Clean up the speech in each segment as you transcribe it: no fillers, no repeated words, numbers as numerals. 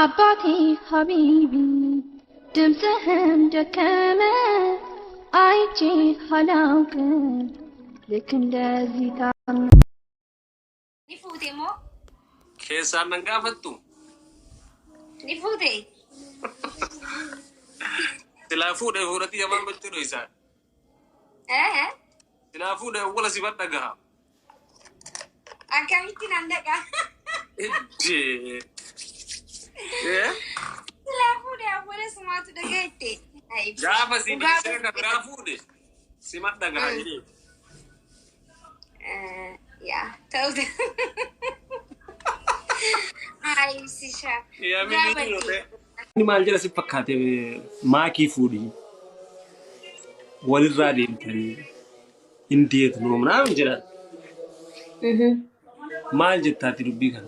አባቴ ሀቢቢ ድምፅህን ደከመ አይቼ አላውቅም ልክ እንደዚህ ታምነ ኒፉቴሞ ኬሳን ነንጋፈቱ ኒፉቴ ስላፉ ደውረቲ የማን በትሮ ይሳል ስላፉ ደውለ ሲበደጋ አካሚቲን አንደጋ እጂ ስላፉ ደውለ ስማቱ ደገይቴ አይ ጋፋ ሲዲ ስላፉ ሲመደጋ ይዲ ያ ተውደ አይ ሲሻ ያ ምን ማልጀለ ሲፈካቴ ማኪ ፉዲ ወልራ ዴንተን እንዴት ነው ምናምን ይችላል ማል ጀታቲ ዱቢ ከነ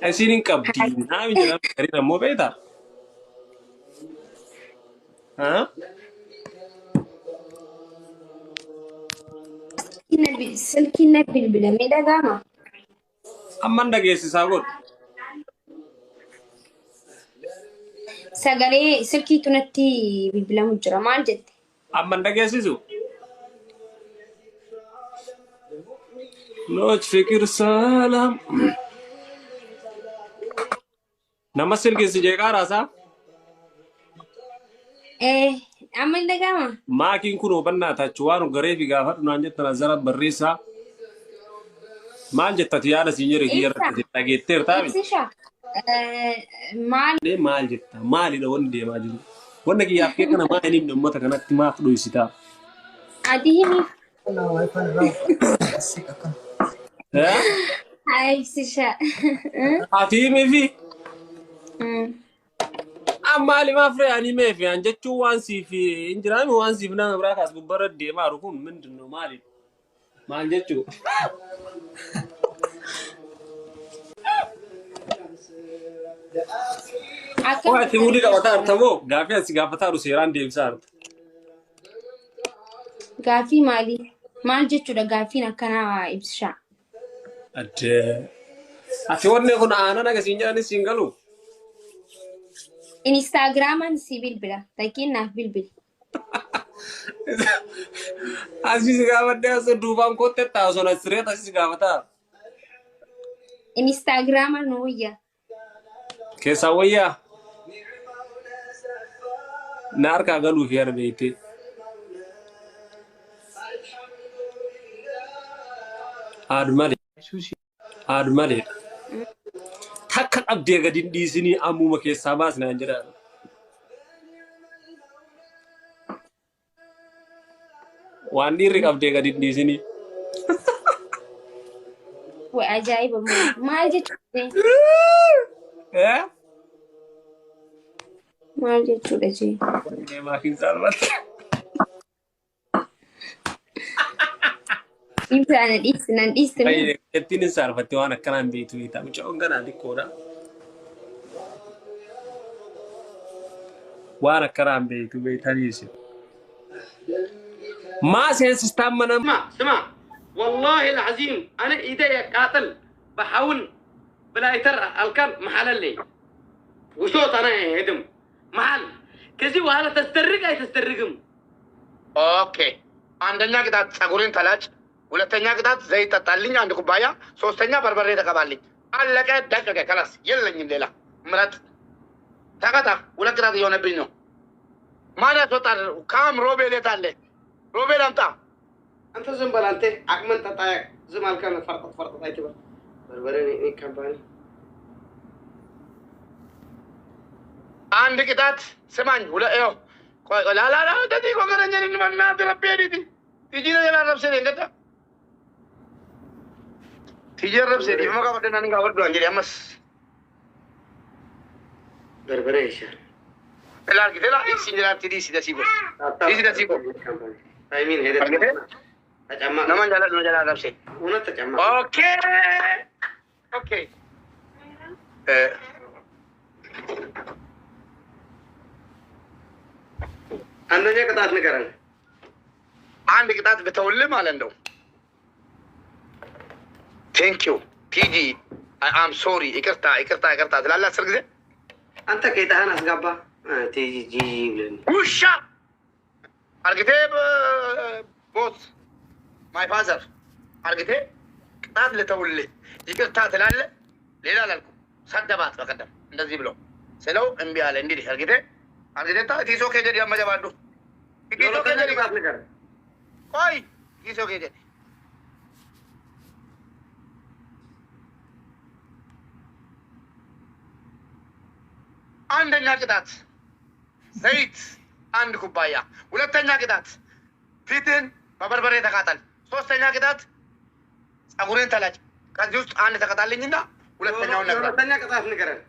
አሲኒን ቀብዲ ምናምን ይችላል ከሪ ደሞ ቤታ ስልኪነ ቢልቢለ ሜዳጋማ አማን ደገሲሳ ጎድ ሰገሌ ስልኪ ቱነቲ ቢልቢለሙ ጅራ ማል ጀት አማን ደገሲሱ ኖች ፍቅር ሰላም ነመስል ጌስ ጀቃራሳ አመል ደጋማ ማኪን ኩኖ በእናታችሁ ዋኑ ገሬፊ ጋፈር ነው አንጀት ተናዘራ በሬሳ ማል ጀታት ያለ ሲጀር ይየረተ ታጌቴር ታቢ ማል ጀታ ማል ነው ወንዴ ማጅሩ ወንደቂ ያፍከ ከነ ማይኒም ነው መተ ከናት ማፍዶ ይሲታ አዲሂሚ አይ ሲሻ አቲሚ ፊ አማሊ ማፍሬ አኒሜ ፊ አንጀቹ ዋንሲ ፊ እንጅራሚ ዋንሲ ፍና ብራካስ ጉበረዴ ማሩኩን ምንድነው ማሊ ማንጀቹ ዋቲ ሙዲ ቀወታር ተሞ ጋፊያ ሲጋፈታሩ ሴራን ዴምሳር ጋፊ ማሊ ማል ጀቹ ደጋፊን አከና ኢብስሻ አደ አቲ ወኔ ኩን አና ነገ ሲንጃኒ ሲንገሉ ኢንስታግራማን ሲቢል ብላ ታኪና ቢልቢል አሲስ ጋወደ ያሰ ዱባን ኮቴ ታሶና ስሬት አሲስ ጋወታ ኢንስታግራማን ወያ ከሳወያ ናርካ ገሉ ሄር ቤቴ አድማሌ ታከ ቀብዴ ገዲን ዲስኒ አሙመ ከሳባስ ናንጀራ ዋንዲሪ ቀብዴ ገዲን ዲስኒ ወይ አጃይብ ማልጀት ማልጀት ደጂ ማኪን ሳልባት ኢምፕላን ዲስ አይ እቲን ሳልፈት ዋና ከናን ቤቱ ይታም ጫውን ገና ዲኮራ وانا كرام بيتو بيتانيس ما سيستامنا ما سمع والله العظيم انا ايدي قاتل بحاول بلا يتر الكان محل لي وشوط انا هدم محل كذي وهلا تسترق اي تسترقم اوكي عندنا كده تسغورين ثلاث ሁለተኛ ቅጣት ዘይት ጠጣልኝ አንድ ኩባያ ሶስተኛ በርበሬ ተቀባልኝ አለቀ ደቀቀ خلاص የለኝም ሌላ ምረጥ ተቀጣ ሁለት ቅጣት እየሆነብኝ ነው ማን ያስወጣል ካም ሮቤል የት አለ ሮቤል አምጣ አንተ ዝም በል አንተ አቅመን ጠጣ ዝም አልከን ፈርጠት አይተበል በርበሬ ነው ካምፓኒ አንድ ቅጣት ስማኝ ሁለዮ ቆይ ላላላ ደዲ ቆገረኛ ለምን ተረበዲቲ ትጂ ነው ያላረብሰ እንገታ ትጀረብ ሰዲ ማጋ ወደና ንጋ ወርዶ አንጀ ያመስ በርበሬ ይሻል ተላርግ ተላ ሲንጀራቲ ዲሲ ደሲጎ አይ ሚን ሄደ ተጨማ ነማን ጃላ ነው ጃላ ረብሴ እውነት ተጨማ ኦኬ ኦኬ አንደኛ ቅጣት ንገረን አንድ ቅጣት በተውል ማለት ነው ቴንክ ዩ ቲጂ አም ሶሪ ይቅርታ ትላላ 10 ጊዜ አንተ ከይታህን አስገባ ቲጂ ብለን ውሻ አርግቴ ቦስ ማይ ፋዘር አርግቴ ቅጣት ልተውልህ ይቅርታ ትላለህ። ሌላ አላልኩም። ሰደባት በቀደም እንደዚህ ብሎ ስለው እምቢ አለ። እንግዲህ አርግቴ ቲሶ ከጀዲ ያመጀባሉ ቲሶ ከጀዲ ጋር ነገር ቆይ ቲሶ ከጀዲ አንደኛ ቅጣት ዘይት 1 ኩባያ። ሁለተኛ ቅጣት ፊትን በበርበሬ ተቃጠል። ሶስተኛ ቅጣት ጸጉርን ተላጭ። ከዚህ ውስጥ አንድ ተቀጣልኝና ሁለተኛውን ነገር ሁለተኛ ቅጣት ንገረን።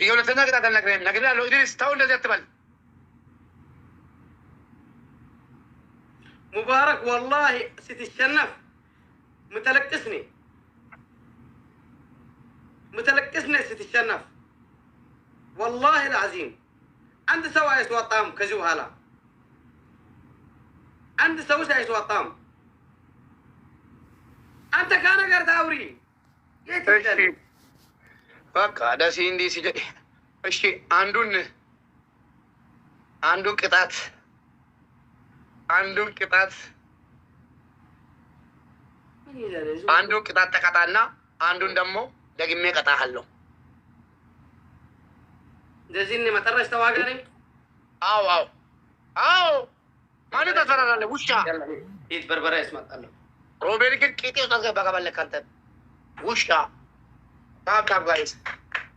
የሁለተኛ ቅጣት አልነግርህም። ነግሬሃለሁ። ኢድሪስ ተው እንደዚህ አትበል። ሙባረክ ወላሂ ስትሸነፍ ምተለቅስኒ ስትሸነፍ والله العظيم عند سوا يسوطام كذي وهلا عند سوا يسوطام أنت كان قرد أوري በቃ ደስ እንዲህ ሲጀ እሺ አንዱን ቅጣት ተቀጣና አንዱን ደግሞ ደግሜ ቀጣሃለሁ። እንደዚህ ነው መጠረሽ ተዋጋሪ። አዎ ማለት ተፈራራለ ውሻ ይት በርበራ ያስመጣለሁ። ሮቤል ግን ቂጤው ታስገባ ከበለክ አንተ ውሻ ታካብ ጋይስ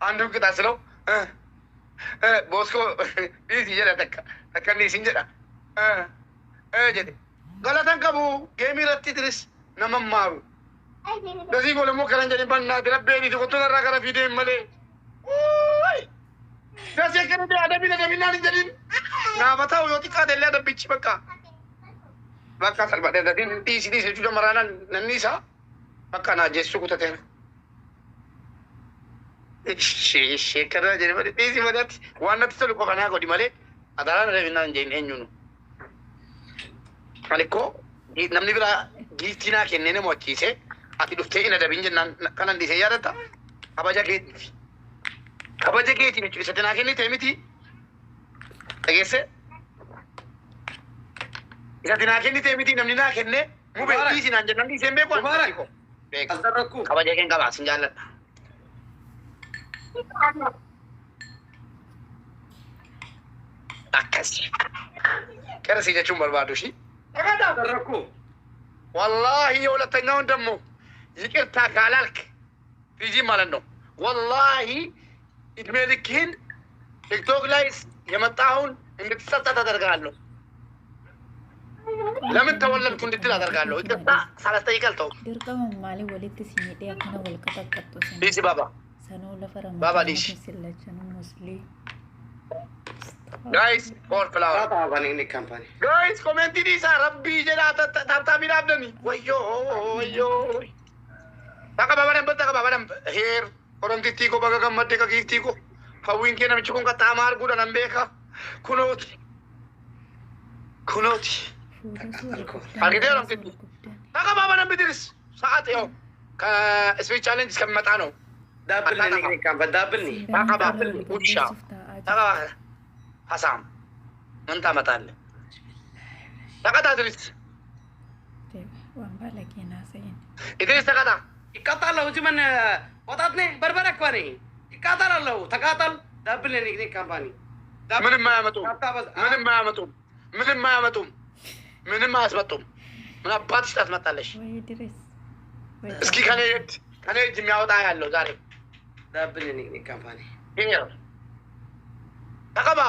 አንዱን ቅጣት ስለው ቦስኮ ቢዚ ይጀራተካ ተከኒ ሲንጀራ ጀዲ ገለተን ቀቡ ጌሚረቲ ድርስ ነመማሩ ለዚህ ጎለሞ ከረንጀኒ ባና ድረቤኒ ተቆጥተራ ጋራ ቪዲዮ መሌ ደስ የከረደ አደቢና እንጀዲን ናበታው yotika ደለ ደብጭ በቃ ሰልባደ ደዲን ዲሲ ጀመራና ነኒሳ በቃ ና ጀሱ ኩተተ እሺ ከረ ጀሪ ዲሲ ወደት ዋና ተሰልቆ ከና ጎዲ ማለ አዳራ ለቢና እንጀን እኙ ነው አለኮ namni bira giiftina kennene mochise ati dufte ina dabin jennan kanan dise yaadata kabaja keeti michu isatina kenni temiti agese isatina kenni temiti namni na kenne mube disi nan jennan dise mbe ko mubarak asdarku kabaja ken kaba sinjalla akasi kerasi jechum barbadu shi asdarku والله የሁለተኛውን ደግሞ ይቅርታ ካላልክ ፊጂ ማለት ነው። والله እድሜ ልክህን ቲክቶክ ላይ የመጣውን እንድትጸጸት አደርጋለሁ። ለምን ተወለድኩ እንድትል አደርጋለሁ። ይቅርታ ሳላስጠይቅ አልተውም። ድርቀም ማሊ ወሊት ሲኒዴ አከነ ወልቀጠቀጡ ዲሲ ባባ ሰኖ ለፈረማ ባባ ዲሲ ሲለቸን ሙስሊ ጋይስ ፎር ፍላወር ታታ ባኔ ካምፓኒ ጋይስ ኮሜንት ዲሳ ረቢ ጀላ ታብታቢ ዳብደኒ ወዮ ተቀባበደም ሄር ኦሮምቲቲ ኮ በገገመደ ከጊፍቲ ኮ ሀዊን ኬ ነምች ኮን ከታማር ጉዳ ነምቤካ ኩኖቲ አርጊቴ ኦሮምቲቲ ተቀባበደም ብድርስ ሰዓት ያው ከስዊች ቻሌንጅ እስከሚመጣ ነው። ዳብል ነኝ ካምፓኒ ዳብል ነኝ ተቀባበል ውሻ ተቀባበል ሀሳም ምን ታመጣለህ? ተቀጣጥሪት ወንባለኪና ሰይን ኢድሪስ ተቀጣ ይቀጣለሁ እንጂ ምን ወጣት ነኝ በርበሬ እኮ ነኝ። ይቃጠላለሁ ተቃጠል ዳብል ነኝ ካምፓኒ ምንም አያመጡም። ምንም አያስመጡም። ምን አባትሽ ታስመጣለሽ? ወይ ድረስ እስኪ ከኔ እጅ የሚያወጣ ያለው ዛሬ ዳብል ነኝ ካምፓኒ ይሄው ተቀባ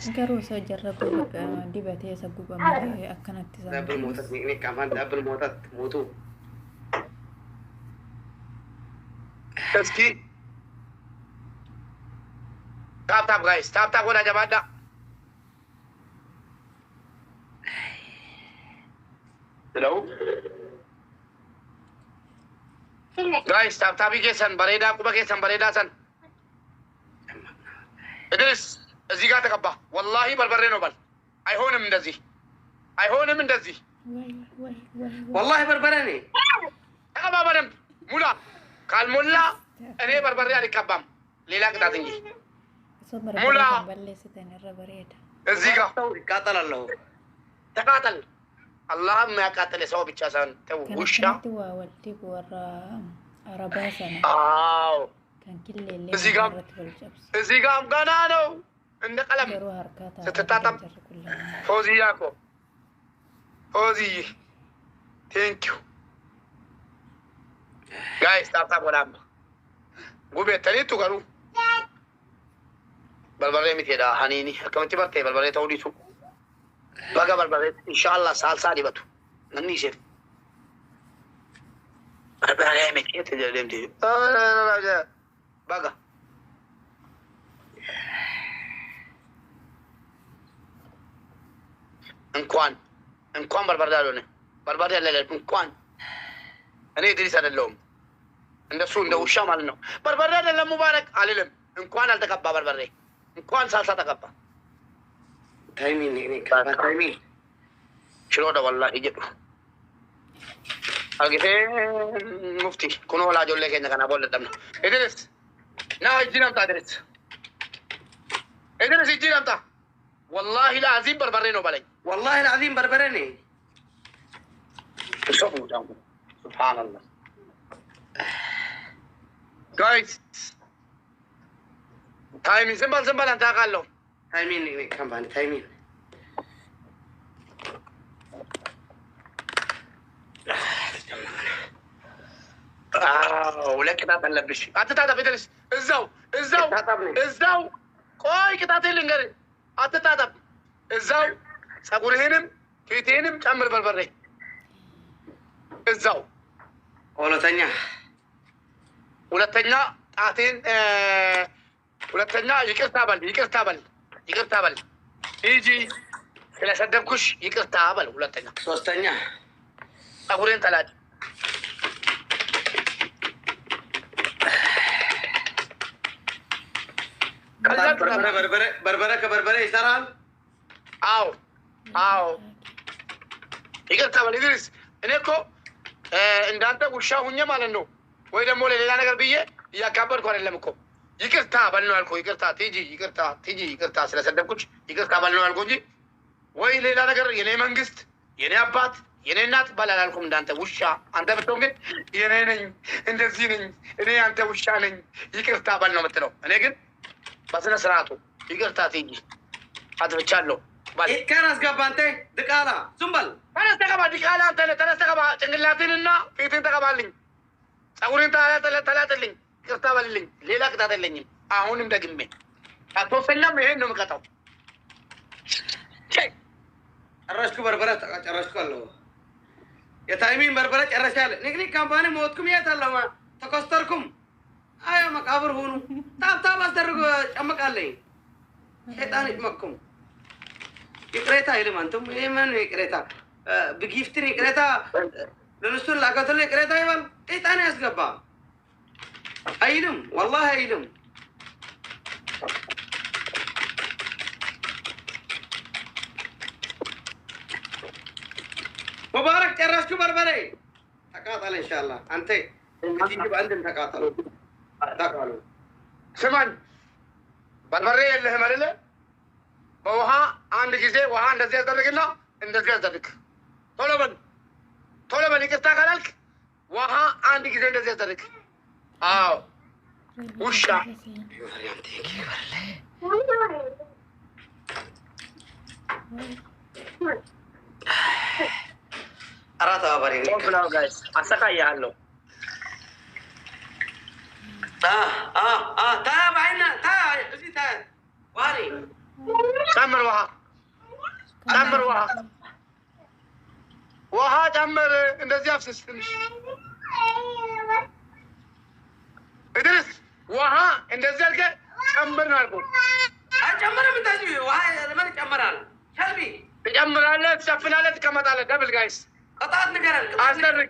garuu isa jarrabu dibatee isa gubamee akkanatti ዳብል ሞተት ነኝ ካምፓኒ ዳብል ሞተት ሞቱ እስኪ ታፕ ጋይስ ታፕ ወዳ ጀባዳ ሄሎ ጋይስ ታፕ ኬሰን በሬዳ ቁበ ኬሰን በሬዳ ሰን እድርስ እዚህ ጋር ተቀባ። ወላሂ በርበሬ ነው በል። አይሆንም እንደዚህ والله بربراني تقبا بدم مولا قال مولا انا بربري على كبام ليلا قطعت እንጂ ሙላ እዚህ ጋር ይቃጠላለሁ ተቃጠል አላህ የሚያቃጥል ሰው ብቻ ሳይሆን ተው ውሻ አዎ እዚህ ጋር ገና ነው እንደ ቀለም ስትታጠብ ፎዚያ እኮ ፎዚ ቴንክ ዩ ጋይስ ታጣ ቦላም ጉቤ ተሊቱ ጋሩ በርበሬ ምትሄዳ ሀኒኒ ከመቲ በርቴ በርበሬ ተውዲቱ በጋ በርበሬ ኢንሻአላህ ሳልሳ ዲበቱ ምን ይሽፍ በርበሬ ምትሄ ተደለምቲ በጋ እንኳን በርበሬ አልሆነ በርበሬ ያለለ እንኳን እኔ ድሪስ አይደለሁም እንደሱ እንደ ውሻ ማለት ነው በርበሬ አይደለም ሙባረክ አልልም እንኳን አልተቀባ በርበሬ እንኳን ሳልሳ ተቀባ ታይሚን ነኝ ታይሚን ሽሮዳ ወላሂ ይጀዱ አግቴ ሙፍቲ ኩኖ ላጆሌ ከኛ ከና ቦለደም እድርስ ና እጅን አምጣ እድርስ እጅን አምጣ والله العظيم بربري ነው ባለኝ والله العظيم بربرني سبحان الله guys ታይሚን ዝም በል አንተ አውቃለሁ ታይሚን ነኝ ካምፓኒ ታይሚን ለቅጣት አለብሽ አትታጠብ ይደርስ እዛው ቆይ ቅጣት ልንገርህ አትታጠብ እዛው ፀጉርህንም ፊትህንም ጨምር በርበሬ እዛው ሁለተኛ ጣቴን ሁለተኛ ይቅርታ በል ሂጂ ስለሰደብኩሽ ይቅርታ በል ሁለተኛ ሶስተኛ ፀጉሬን ተላጭ በርበሬ ከበርበሬ ይሰራል አዎ ይቅርታ በል ኢድሪስ እኔ እኮ እንዳንተ ውሻ ሁኜ ማለት ነው ወይ ደግሞ ለሌላ ነገር ብዬ እያካበድኩ አይደለም እኮ ይቅርታ በል ነው ያልኩህ ይቅርታ ስለሰደብኩሽ ይቅርታ በል ነው ያልኩህ እንጂ ወይ ሌላ ነገር የኔ መንግስት የኔ አባት የኔ እናት በል አላልኩም እንዳንተ ውሻ አንተ ብትሆን ግን የኔ ነኝ እንደዚህ ነኝ እኔ አንተ ውሻ ነኝ ይቅርታ በል ነው የምትለው እኔ ግን በስነ ስርዓቱ ይቅርታ ቲጂ አጥፍቻለሁ ባል ይከራስ አስገባ አንተ ድቃላ ዝም በል ተነስተቀባ ድቃላ አንተ ተነስተቀባ ጭንቅላትንና ፊትን ተቀባልኝ ፀጉሬን ተላጥልኝ ይቅርታ በልልኝ ሌላ ቅጣት የለኝም አሁንም ደግሜ አትወሰኛም ይሄን ነው የምቀጣው ጨረስኩ በርበሬ ጨረስኩ የታይሚን በርበሬ ጨረሻለሁ ንግኒክ ካምፓኒ ሞትኩም የታለማ ተኮስተርኩም አያ መቃብር ሆኑ ታብታብ አስደርጎ ጨመቃለኝ ሸይጣን ይጥመኩም ይቅሬታ አይልም አንተም የማን ይቅሬታ በጊፍትን ይቅሬታ ለነሱን ላከተለ ይቅሬታ ይባል ሸይጣን ያስገባ አይልም والله አይልም ሙባረክ ጨረስኩ በርበሬ ተቃጠለ ኢንሻአላህ አንተ እዚህ በአንድም ተቃጠሉ ስማኝ በርበሬ የለህም አይደለ በውሃ አንድ ጊዜ ውሃ እንደዚህ ያስደርግና እንደዚህ ያስደርግ ቶሎ በል ይቅርታ ካላልክ ውሃ አንድ ጊዜ እንደዚህ ያስደርግ አዎ ውሻ አራታ አባሪ ነው ጋይስ አሰቃያለሁ تابعنا واري ጨምር ውሃ ጨምር እንደዚህ አፍስስ ትንሽ እድርስ ውሃ እንደዚህ አድርገህ ጨምር ነው አልኩህ ጨምረህ እንደዚህ ውሃ ለምን ይጨምራል ሸልቢ ትጨምራለህ ትሸፍናለህ ትቀመጣለህ ደብል ጋይስ ቅጣት ንገረን አስደርግ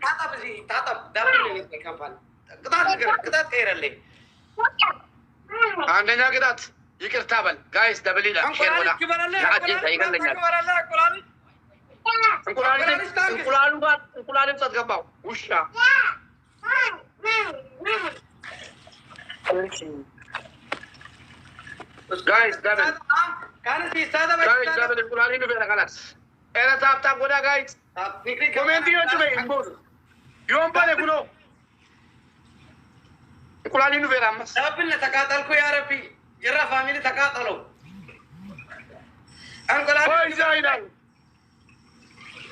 ታጠብ ዳብል ካምፓኒ ቅጣት ቀይረልኝ አንደኛ ቅጣት ይቅርታ በል ጋይስ ደብል ይላል ሼር ወላ ያጅ ይገለኛል እንቁላልን ስትገባው ውሻ ጋይስ ደብል እንቁላልን ኑፌራ ከላስ ኤረ ታፕታፕ ጎዳ ጋይስ ኮሜንት ዮቹ በይ እንቦሉ ዮን ባለ ጉሎ እንቁላልን ኑፌራ አመስ ደብል ተቃጠልኩ ያ ረቢ ጅራ ፋሚሊ ተቃጠለው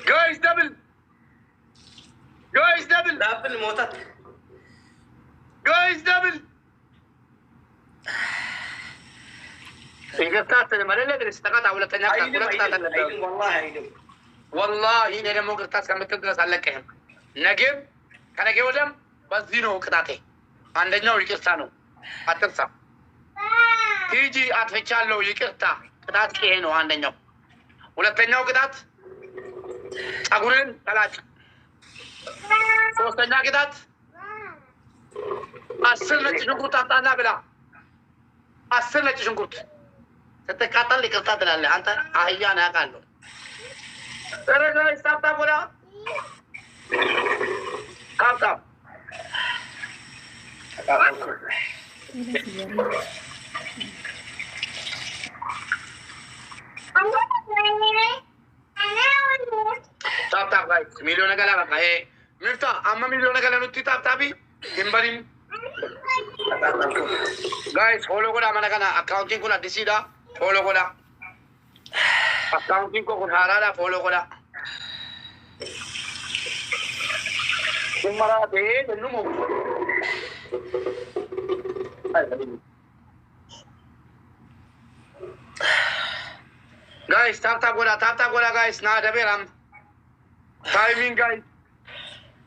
Guys, double. Double motat. Guys, double. إذا كانت المرة اللي استقطع ولا تنقطع ولا تقطع والله هنا لما قلت كم تدرس على كهم نجيب كنا جودم بس دينه كتاتي عندنا ويكستانو أتنسى تيجي أتفشلوا يكستا كتات كهنو عندنا ولا تناو كتات أقولن ثلاثة سوستنا كتات أصل نتشنكوت أتانا بلا أصل نتشنكوت ستكاتل لكتات لله أنت أحيانا كانوا ترى جاي سافتا بولا كافتا Tap guys, miliona kala baka Mifta, amma miliona kala nutti tapi Kimbarin guys, follow ko na mana kana accounting ko na disida follow ko na accounting ko kun harada follow ko na Kumara de numo Guys, tap gola guys. Nah, ada beram. Timing guys.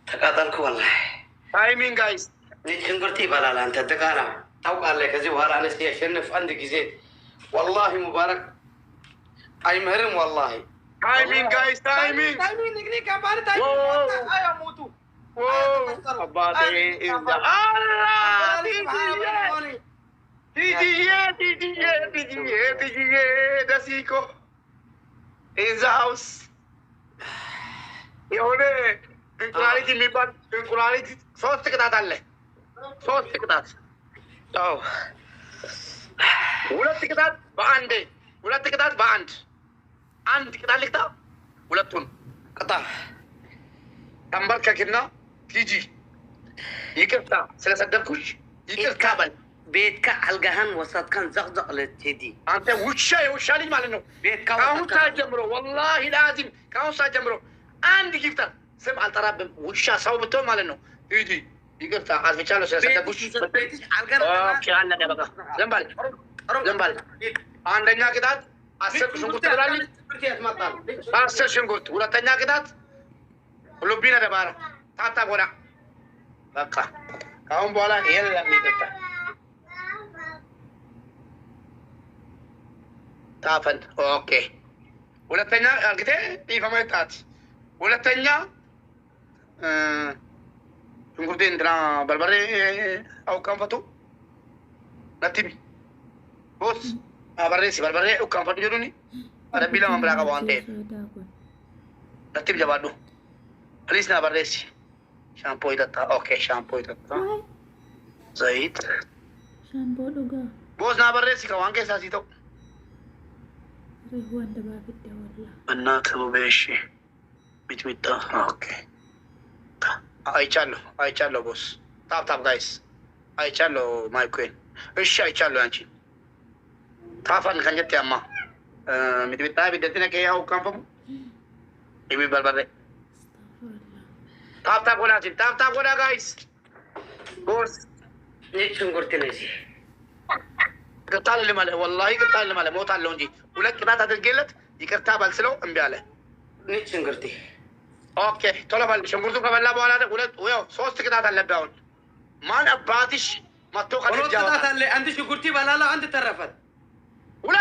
تقاتلكم والله. Timing guys. نيجي نقولتي بلا لا أنت تقارن. أو قال لك زي وهلا أنا سيشنف عندك زيت. والله مبارك. أي مهرم والله. Timing guys, timing. Timing نقولي كبار timing. أيا موتو. Wow. Abade inda. Allah. DJ. Dasiko. In the house. Yone. Inkulari mi ban. Inkulari sauce kita dalle. Sauce kita. Oh. Ulat kita bande. Ulat kita band. And kita likta. Ulatun. Kata. Tambar kakirna. تيجي يكرتا سلسدركوش يكرتا بل بيتك الجهن وسط كان زقزق للتدي انت وشا لي مالنو بيتك كاون ساجمرو والله لازم كاون ساجمرو عندي كيفتا سمع التراب وشا صوبته مالنو يجي يكرتا عارف تشالو سلسدركوش اوكي انا ده بقى زنبال عندنا كده اسر شنقط تبرالي اسر شنقط ولا تنيا كده لبينا ده بارا ታታ ጎዳ በቃ ካሁን በኋላ የለም ይጠጣ ታፈን ኦኬ ሁለተኛ አርግቴ ይፈመጣት ሁለተኛ ሽንኩርቴ እንትና በርበሬ አውቃን ፈቱ ነቲሚ ቦስ በርበሬ አውቃን ፈቱ ጀዱኒ አረቢላ መንብላ ቀባንቴ ነቲሚ ጀባዱ ፕሊስ ና በርበሬ Shampoo itata. Okay, shampoo itata. Zait. Shampoo duga. Bos na barresi ka wanke sa sito. Rehuan da bakit da wala. Anak mo beshi. Mitmita. Okay. Ay chalo boss. Tap guys. Ay chalo my queen. Ishi ay chalo anchi. Tafan kanjati amma. Mitmita bidatina kaya ukam mo. Ibi barbarre. Tap goda guys. Boss. نيجي نقولتي نجي. قطع اللي ماله والله قطع اللي ماله موت على اللونجي ولك كده تتقلت يكرتها بالسلو امبي عليه. نيجي نقولتي. اوكي طلب شنقولتو كبلا بولا ده ولد ويو صوت كده تلبيون. ما نباتش ما توقع الجواب. والله اللي عندي شنقولتي بلا لا عندي ترفت. ولا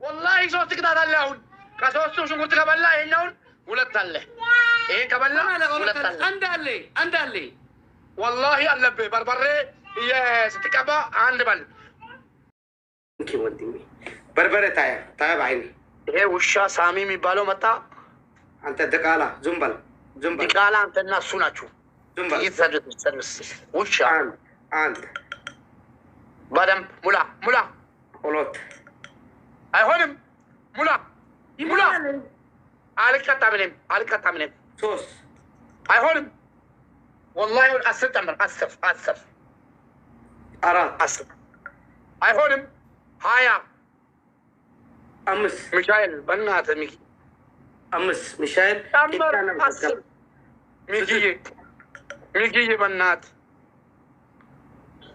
والله صوت كده تلبيون. كصوت شنقولتو كبلا هنون ولد تله. ايه كبلا ولد تله. عندي والله اللبي بربري يا ستكبا عند بل كي وديني بربري تايا بعيني ايه وشا سامي ميبالو متا أنت دقالة زنبل دقالة أنت الناس سوناتشو زنبل يتسرس وشا أنت بدم ملا قلوت هونم ملا عليك تعملين صوص هونم والله أسف تعمل أسف أراد هونم هايا أمس ميشايل بنات ميكي أمس ميشايل تعمل أسف ميكي بنات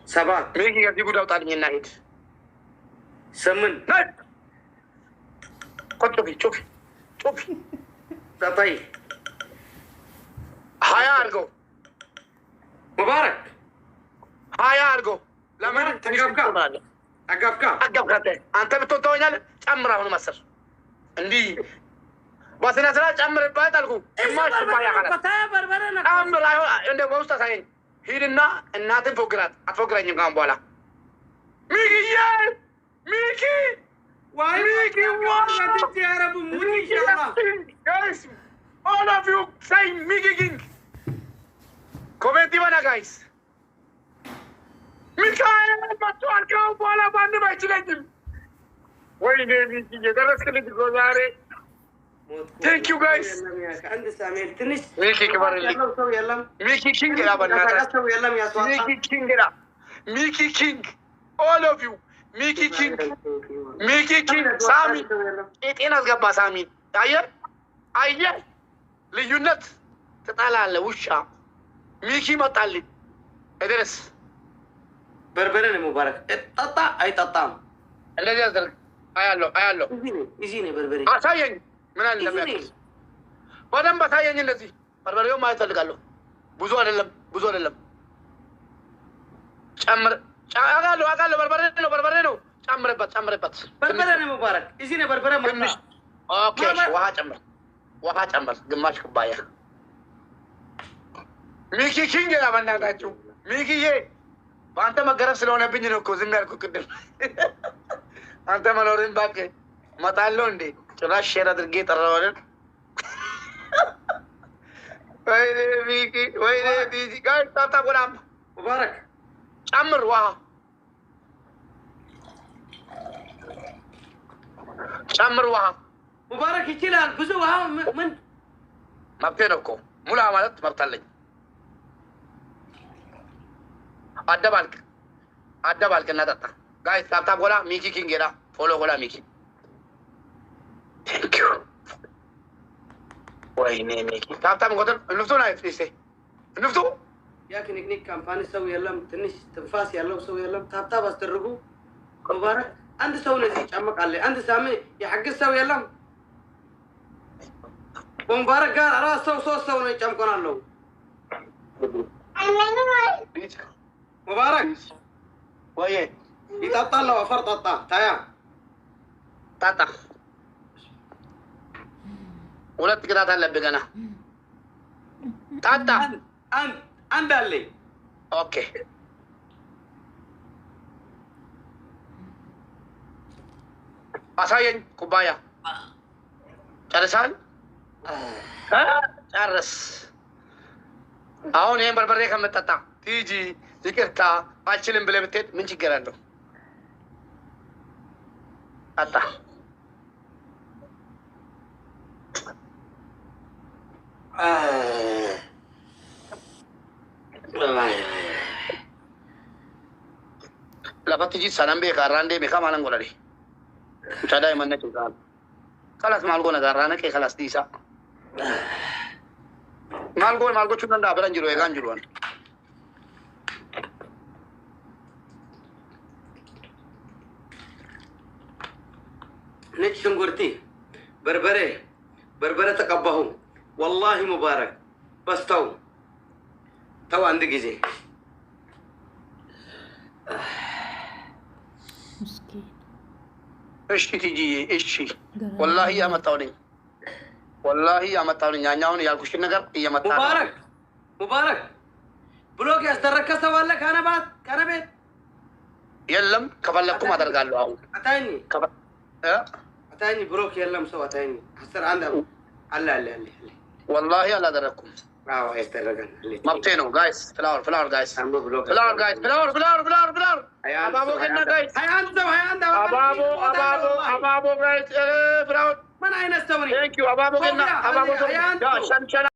سبات ميكي قد يقول لو تعلمين نايت سمن نايت قد شوفي تطي هايا أرجو مبارك هايا أرجو لما أقفك أنت بتوتونيال أمره هنا مصر عندي بس أنا سلا أمر البيت ألقو ما شو يا خلاص أمر رايو عندي وسط ساين هيرنا الناس أفكرات ينقام بولا ميكي guys all of you say Mickey King commenti bana guys Mikael Matuan kau bola band baca lagi وين ميكي درس كل الجزاري thank you guys عند سامي تنش ميكي كبر لي ميكي كينج يا بنات ميكي كينج all of you ميكي كينج سامي إتينا زغبا سامي أيه ليونت تطالع وشا ميكي مطالب ادرس بربرني مبارك تطا أي تطام الذي يزرق أيالو يجيني بربري أسايين من اللي بدم بسايين الذي بربريو ما يتلقى بوزو علم شمر أقالو بربرينو شمربت بربرني مبارك يجيني بربرة منا اوكي وها شمر قماش كوبايه ميكي كينج يا بناتاچو ميكي بانت ما غرف سلونه بينو كو زمير كو كدل انت منورين باكي متالو اندي چراش شير ادرغي ترون ويني ميكي ديجي قال تاتا غلام مبارك شمر وها مبارك يشيلها بزوها من مبتينكو مولا مالت مبتلج أدبالك نتاتا guys تاب غلا ميكي كينجرا فولو غلا ميكي thank you ويني ميكي تاب غدر نفتو نايف ليسي نفتو ياكن نيك كامباني سوي يلم تنش تنفاس يلم سوي يلم تاب بس ترغو مبارك عند سو نزي عمك علي عند سامي يحق سوي يلم مبارك قال راس سو نجم كنا له مبارك وين يتطلع له فرط تايا تاتا ولا تقدر تلبي انا تاتا أنت اللي اوكي أساين كوبايا چرسان چرس አሁን ይሄን በርበሬ ከመጠጣ ቲጂ ይቅርታ አልችልም ብለህ ብትሄድ ምን ችግር አለው? አጣ lafatti ji sanan be karande me kama nan golare tada man ne tugal kalas mal gona garana ke kalas disa malgo chunan da baran jiro e ganjurwan نك شنغورتي بربرة تقبهو والله مبارك بس تو عندك جزي مسكين ايش تيجي ايش والله يا متاوني نيانياون يا كوش نغر يا متاوني مبارك بلوك يسترك سوالك انا بيت يلم كفلكم ادرغالو اهو اتاني بروك يلم سو اتاني حسر عندك الله والله لا دركم يسترقن مبتينو جايز فلاور جايز فلاور فلاور أبابو كنا جايز أبابو جايز فلاور من أين استوني؟ ثانك يو أبابو كنا أبابو